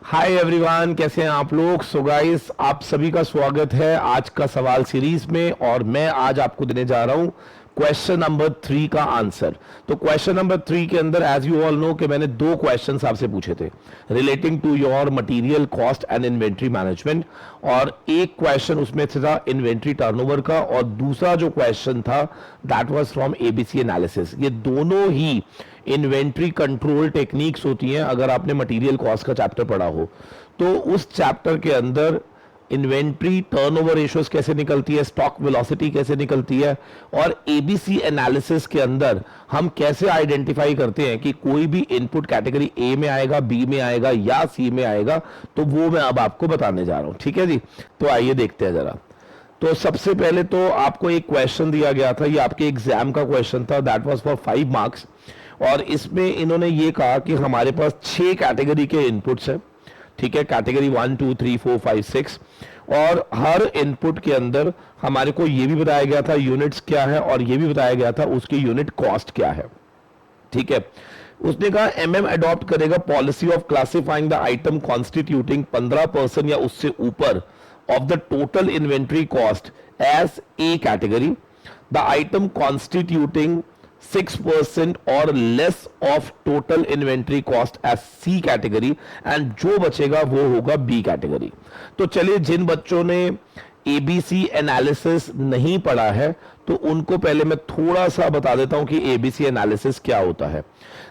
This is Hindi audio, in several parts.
हाय एवरीवन, कैसे हैं आप लोग। सो गाइस, आप सभी का स्वागत है आज का सवाल सीरीज में। और मैं आज आपको देने जा रहा हूं क्वेश्चन नंबर 3 का आंसर। तो क्वेश्चन नंबर 3 के अंदर एज यू ऑल नो कि मैंने दो क्वेश्चंस आपसे पूछे थे relating to your material cost and inventory management. और एक क्वेश्चन उसमें से था इन्वेंट्री टर्नओवर का, और दूसरा जो क्वेश्चन था that was from ABC analysis. ये दोनों ही इन्वेंट्री कंट्रोल टेक्निक्स होती हैं। अगर आपने मटेरियल कॉस्ट का चैप्टर पढ़ा हो तो उस चैप्टर के अंदर इन्वेंट्री टर्नओवर रेशियोज कैसे निकलती है, स्टॉक वेलोसिटी कैसे निकलती है, और एबीसी एनालिसिस के अंदर हम कैसे आइडेंटिफाई करते हैं कि कोई भी इनपुट कैटेगरी ए में आएगा, बी में आएगा या सी में आएगा, तो वो मैं अब आपको बताने जा रहा हूं। ठीक है जी, तो आइए देखते हैं जरा। तो सबसे पहले तो आपको एक क्वेश्चन दिया गया था, ये आपके एग्जाम का क्वेश्चन था, दैट वाज फॉर 5 मार्क्स। और इसमें इन्होंने ये कहा कि हमारे पास 6 कैटेगरी के इनपुट्स हैं। ठीक है, कैटेगरी 1 2 3 4 5 6, और हर इनपुट के अंदर हमारे को ये भी बताया गया था यूनिट्स क्या है, और ये भी बताया गया था उसकी यूनिट कॉस्ट क्या है। ठीक है, उसने कहा एमएम अडॉप्ट करेगा policy of classifying the item constituting 15% या उससे ऊपर of the total inventory cost as a category, the item constituting 6% और less of total inventory cost as C category, and जो बचेगा वो होगा बी कैटेगरी। तो चलिए, जिन बच्चों ने एबीसी एनालिसिस नहीं पढ़ा है तो उनको पहले मैं थोड़ा सा बता देता हूं कि एबीसी एनालिसिस क्या होता है।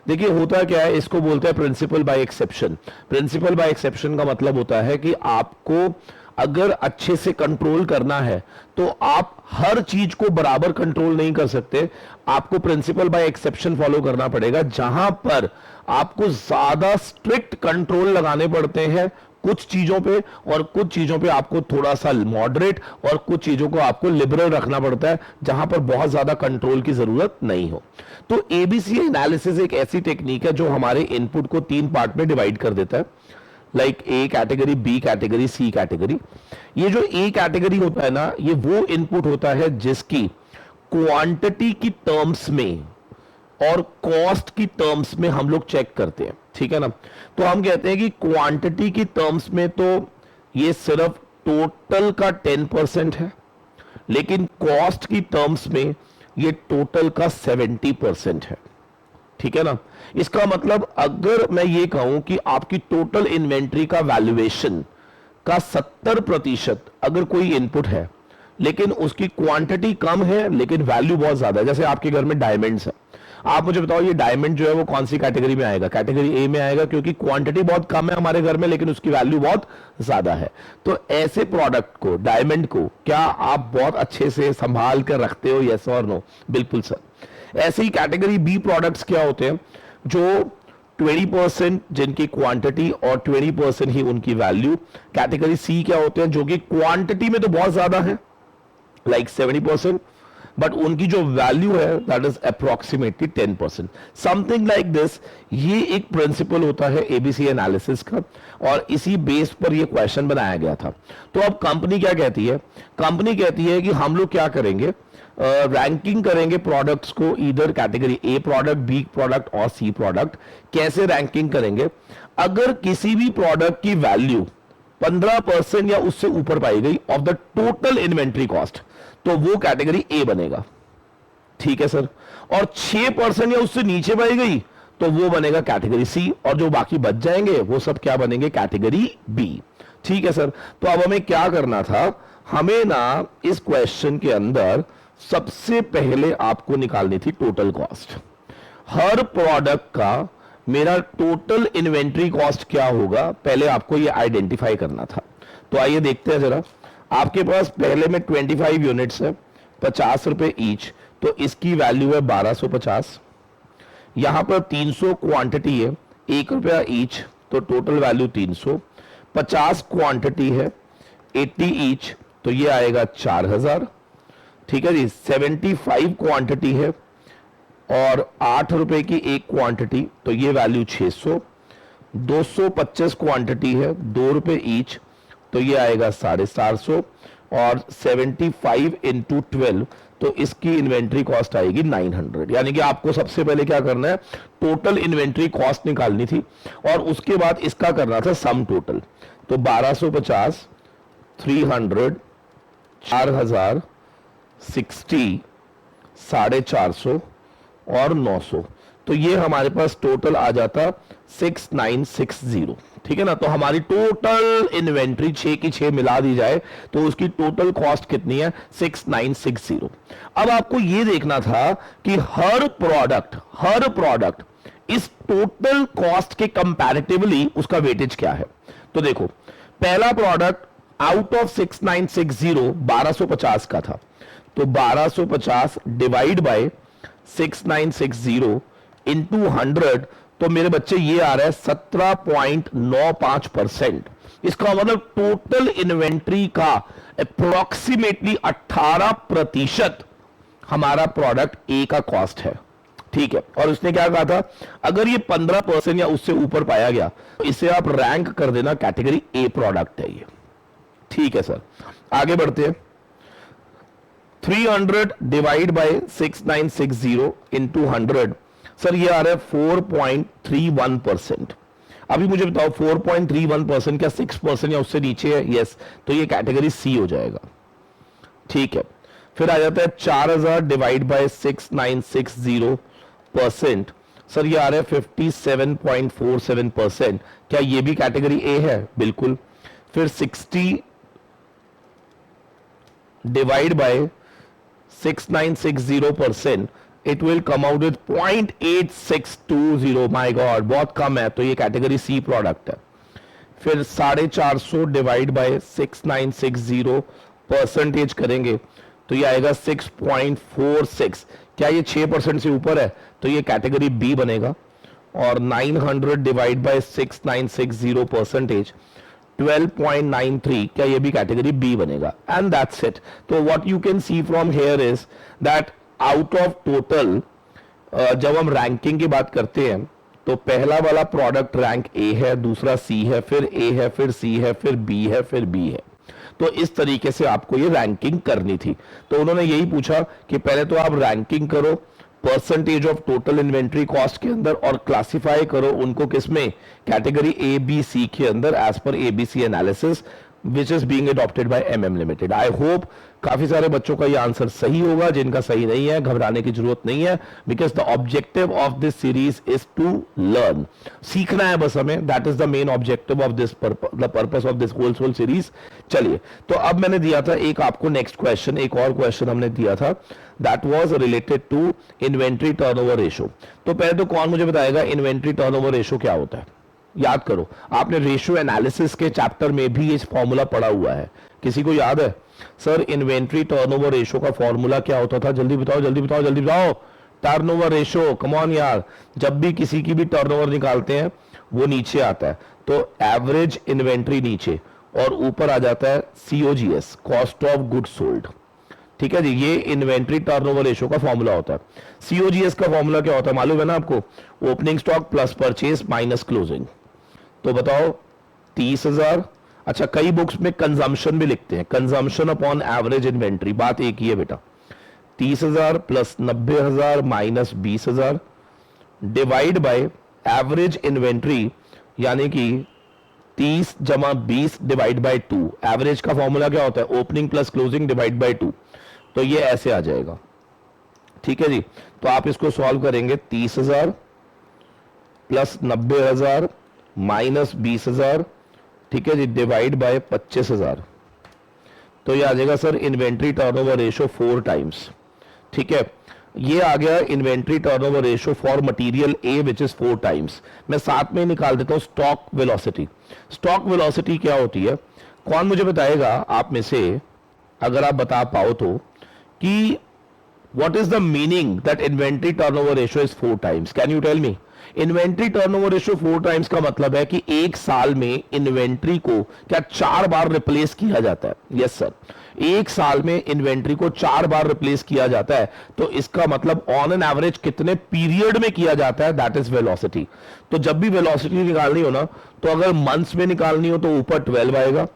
देखिए, होता क्या है, इसको बोलते हैं principal bye exception. Principal bye exception का मतलब होता है कि आपको अगर अच्छे से कंट्रोल करना है तो आप हर चीज को बराबर कंट्रोल नहीं कर सकते। आपको प्रिंसिपल बाय एक्सेप्शन फॉलो करना पड़ेगा, जहां पर आपको ज्यादा स्ट्रिक्ट कंट्रोल लगाने पड़ते हैं कुछ चीजों पे, और कुछ चीजों पे आपको थोड़ा सा मॉडरेट, और कुछ चीजों को आपको लिबरल रखना पड़ता है जहां पर बहुत ज्यादा कंट्रोल की जरूरत नहीं हो। तो एबीसी एनालिसिस एक ऐसी टेक्निक है जो हमारे इनपुट को 3 पार्ट में डिवाइड कर देता है, like A category, B category, C category. ये जो ए कैटेगरी होता है ना, ये वो इनपुट होता है जिसकी क्वांटिटी की टर्म्स में और कॉस्ट की टर्म्स में हम लोग चेक करते हैं। ठीक है ना, तो हम कहते हैं कि क्वांटिटी की टर्म्स में तो ये सिर्फ टोटल का 10% है, लेकिन कॉस्ट की टर्म्स में ये टोटल का 70% है। ठीक है ना, इसका मतलब अगर मैं ये कहूं कि आपकी टोटल इन्वेंट्री का वैल्यूएशन का 70% अगर कोई इनपुट है लेकिन उसकी क्वांटिटी कम है लेकिन वैल्यू बहुत ज्यादा है, जैसे आपके घर में डायमंड्स है, आप मुझे बताओ ये डायमंड जो है वो कौन सी कैटेगरी में आएगा? कैटेगरी ए में आएगा, क्योंकि क्वांटिटी बहुत कम है हमारे घर में लेकिन उसकी वैल्यू बहुत ज्यादा है। तो ऐसे प्रोडक्ट को, डायमंड को, क्या आप बहुत अच्छे से संभाल कर रखते हो? यस और नो? बिल्कुल सर। ऐसे ही कैटेगरी बी प्रोडक्ट्स क्या होते हैं जो 20% जिनकी क्वांटिटी और 20% ही उनकी वैल्यू। कैटेगरी सी क्या होते हैं जो कि क्वांटिटी में तो बहुत ज्यादा है, लाइक 70%, बट उनकी जो वैल्यू है that is approximately 10%, something like this. ये एक प्रिंसिपल होता है एबीसी एनालिसिस का, और इसी बेस पर ये क्वेश्चन बनाया गया था। तो अब कंपनी क्या कहती है? कंपनी कहती है कि हम लोग क्या करेंगे, रैंकिंग करेंगे प्रोडक्ट्स को, इधर category A product, B product और सी प्रोडक्ट। कैसे रैंकिंग करेंगे? अगर किसी भी प्रोडक्ट की वैल्यू 15% या उससे ऊपर पाई गई of the total inventory cost, तो वो कैटेगरी ए बनेगा। ठीक है सर। और 6% या उससे नीचे पाई गई तो वो बनेगा कैटेगरी सी, और जो बाकी बच जाएंगे वो सब क्या बनेंगे? Category B. ठीक है सर। तो अब हमें क्या करना था, हमें ना इस क्वेश्चन के अंदर सबसे पहले आपको निकालनी थी टोटल कॉस्ट। हर प्रोडक्ट का मेरा टोटल इन्वेंट्री कॉस्ट क्या होगा, पहले आपको ये आइडेंटिफाई करना था। तो आइए देखते हैं जरा। आपके पास पहले में 25 यूनिट्स है, 50 रुपए ईच, तो इसकी वैल्यू है 1250। यहां पर 300 क्वांटिटी है, 1 रुपया ईच, तो टोटल वैल्यू 300। 50 क्वांटिटी है, 80 ईच, तो ये आएगा 4000। ठीक है जी। 75 क्वांटिटी है और 8 रुपए की एक क्वांटिटी, तो ये वैल्यू 600। 225 क्वांटिटी है, 2 रुपए ईच, तो ये आएगा 450। और 75 इंटू 12, तो इसकी इन्वेंट्री कॉस्ट आएगी 900। यानी कि आपको सबसे पहले क्या करना है, टोटल इन्वेंट्री कॉस्ट निकालनी थी और उसके बाद इसका करना था सम टोटल। तो 1250, 300, 4000, 60, 450 और 900, तो ये हमारे पास टोटल आ जाता 6960। ठीक है ना। तो हमारी टोटल इन्वेंट्री 6 की 6 मिला दी जाए तो उसकी टोटल कॉस्ट कितनी है, 6960। अब आपको यह देखना था कि हर प्रोडक्ट इस टोटल कॉस्ट के कंपैरेटिवली उसका वेटेज क्या है। तो देखो, पहला प्रोडक्ट आउट ऑफ 6960 1250 का था, तो 1250 डिवाइड बाय 6960 इंटू 100, तो मेरे बच्चे ये आ रहा है 17.95%। इसका मतलब टोटल इन्वेंट्री का अप्रोक्सीमेटली 18% हमारा प्रोडक्ट ए का कॉस्ट है। ठीक है। और उसने क्या कहा था, अगर ये 15% या उससे ऊपर पाया गया तो इसे आप रैंक कर देना कैटेगरी ए प्रोडक्ट है ये। ठीक है सर, आगे बढ़ते हैं। 300 डिवाइड बाय 6960 इंटू 100, सर ये आ रहा है 4.31%। अभी मुझे बताओ 4.31% क्या 6% या उससे नीचे है? यस, तो ये कैटेगरी सी हो जाएगा। ठीक है। फिर आ जाता है 4000 डिवाइड बाय 6960%, सर ये आ रहा है 57.47%। क्या ये भी कैटेगरी ए है? बिल्कुल। फिर 60 divide by 6960%, it will come out with 0.8620। My God, बहुत कम है, तो ये कैटेगरी सी प्रोडक्ट है। फिर 450 डिवाइड बाय 6960 परसेंटेज करेंगे तो ये आएगा 6.46। क्या ये 6% से ऊपर है? तो ये कैटेगरी बी बनेगा। और 900 डिवाइड बाय 6960 परसेंटेज 12.93, क्या ये भी कैटेगरी बी बनेगा? And that's it. तो what you can see from here is that out of total, जब हम रैंकिंग की बात करते हैं तो पहला वाला प्रोडक्ट रैंक ए है, दूसरा सी है, फिर ए है, फिर सी है, फिर बी है, फिर बी है। तो इस तरीके से आपको ये रैंकिंग करनी थी। तो उन्होंने यही पूछा कि पहले तो आप रैंकिंग करो percentage of total inventory cost के अंदर और क्लासिफाई करो उनको किसमें, कैटेगरी ए बी सी के अंदर एज पर ABC analysis which is being adopted by MM limited. I hope काफी सारे बच्चों का ये आंसर सही होगा, जिनका सही नहीं है घबराने की जरूरत नहीं है, because the objective of this series is to learn. सीखना है बस हमें, that is the main objective of this, the purpose of this whole series. चलिए, तो अब मैंने दिया था एक आपको नेक्स्ट क्वेश्चन, एक और क्वेश्चन हमने दिया था, that was related to inventory turnover ratio. तो पहले तो कौन मुझे बताएगा इन्वेंट्री टर्नओवर रेशो क्या होता है? याद करो, आपने रेशियो एनालिसिस के चैप्टर में भी इस फॉर्मूला पढ़ा हुआ है, किसी को याद है? सर इन्वेंट्री टर्नओवर रेशियो का फॉर्मूला क्या होता था? जल्दी बताओ जल्दी बताओ जल्दी बताओ। टर्नओवर रेशियो, कम ऑन यार। जब भी किसी की भी टर्नओवर निकालते हैं वो नीचे आता है, तो एवरेज इन्वेंट्री नीचे और ऊपर आ जाता है COGS, cost of goods sold. ठीक है जी, ये इन्वेंट्री टर्नओवर रेशियो का फॉर्मूला होता है। COGS का फॉर्मूला क्या होता है मालूम है ना आपको? Opening stock plus purchase minus closing. तो बताओ 30,000। अच्छा, कई बुक्स में कंजम्पशन भी लिखते हैं, कंजम्पशन अपॉन एवरेज इन्वेंट्री, बात एक ही है बेटा। 30,000 plus 90,000 minus 20,000 divide by average inventory, यानी कि 30 जमा 20 डिवाइड बाय 2। एवरेज का फॉर्मूला क्या होता है? Opening plus closing divide by 2। तो ये ऐसे आ जाएगा। ठीक है जी, तो आप इसको सॉल्व करेंगे 30,000 प्लस 90,000 माइनस 20,000, ठीक है जी, डिवाइड बाय 25,000। तो ये आ जाएगा sir inventory turnover ratio 4 times. ठीक है, ये आ गया inventory turnover ratio for material A which is 4 times. मैं साथ में निकाल देता हूं स्टॉक वेलोसिटी। स्टॉक वेलोसिटी क्या होती है? कौन मुझे बताएगा आप में से, अगर आप बता पाओ तो, कि what is the meaning that inventory turnover ratio is 4 times? Can you tell me? Inventory turnover ratio 4 times का मतलब है कि एक साल में इन्वेंट्री को क्या 4 बार रिप्लेस किया जाता है? यस सर, एक साल में इन्वेंट्री को 4 बार रिप्लेस किया जाता है। तो इसका मतलब ऑन एन एवरेज कितने पीरियड में किया जाता है, दैट इज वेलोसिटी। तो जब भी वेलोसिटी निकालनी हो ना, तो अगर मंथ्स में निकालनी हो तो ऊपर 12 आएगा,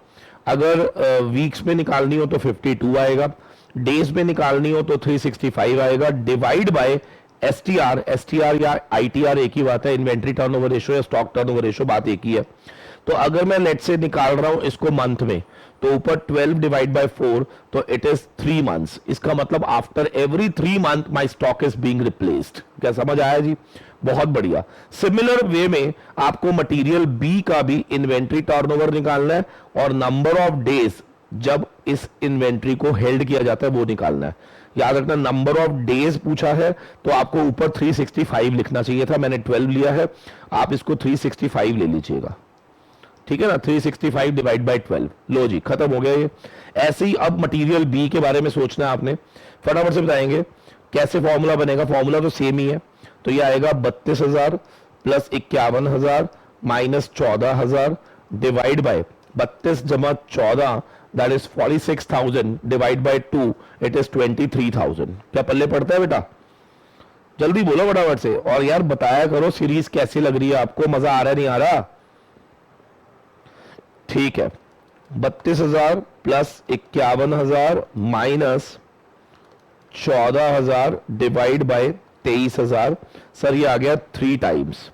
अगर वीक्स में निकालनी हो तो 52 आएगा, डेज में निकालनी हो तो 365 आएगा, डिवाइड बाय एसटीआर या आईटीआर एक ही बात है, इन्वेंट्री टर्नओवर रेशियो या स्टॉक टर्नओवर रेशियो बात एक ही है। तो अगर मैं लेट से निकाल रहा हूं इसको मंथ में, तो ऊपर 12 डिवाइड बाय 4, तो इट इज 3 मंथ्स। इसका मतलब after every 3 month my stock is being replaced. क्या समझ आया जी? बहुत बढ़िया। सिमिलर वे में आपको मटेरियल बी का भी इन्वेंट्री टर्नओवर निकालना है और नंबर ऑफ डेज जब इस इन्वेंट्री को हेल्ड किया जाता है वो निकालना है। याद रखना, नंबर ऑफ डेज पूछा है तो आपको ऊपर 365 लिखना चाहिए था, मैंने 12 लिया है, आप इसको 365 ले लीजिएगा, ठीक है ना। 365 डिवाइड बाय 12, लो जी खत्म हो गया ये। ऐसे ही अब मटेरियल बी के बारे में सोचना है आपने, फटाफट से बताएंगे कैसे फॉर्मूला बनेगा। फॉर्मूला तो सेम ही है, तो ये आएगा 32,000 प्लस 51,000 माइनस 14,000 डिवाइड बाय 32 जमा 14, that is 46,000 divide by 2, it is 23,000। क्या पल्ले पड़ता है बेटा? जल्दी बोलो फटाफट से। और यार बताया करो सीरीज कैसी लग रही है आपको, मजा आ रहा है नहीं आ रहा? ठीक है, 32,000 plus 51,000 minus 14,000 divide by 23,000। Sir ये आ गया 3 टाइम्स।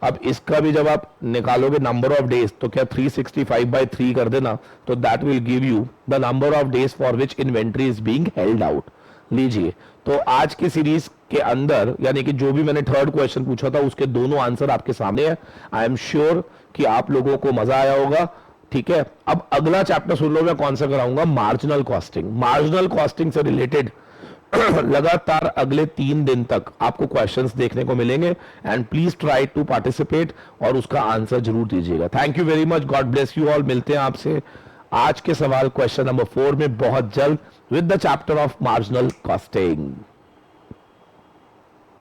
अब इसका भी जब आप निकालोगे नंबर ऑफ डेज, तो क्या 365 बाय 3 कर देना, तो that will give you the number of days for which inventory is being held out. लीजिए, तो आज की सीरीज के अंदर यानी कि जो भी मैंने थर्ड क्वेश्चन पूछा था उसके दोनों आंसर आपके सामने है। आई एम श्योर कि आप लोगों को मजा आया होगा, ठीक है। अब अगला चैप्टर सुन लो, मैं कौन सा कराऊंगा? Marginal costing. मार्जिनल कॉस्टिंग से रिलेटेड लगातार अगले 3 दिन तक आपको क्वेश्चंस देखने को मिलेंगे, and please try to participate और उसका आंसर जरूर दीजिएगा। Thank you very much, God bless you all. मिलते हैं आपसे आज के सवाल क्वेश्चन नंबर 4 में बहुत जल्द with the chapter of marginal costing.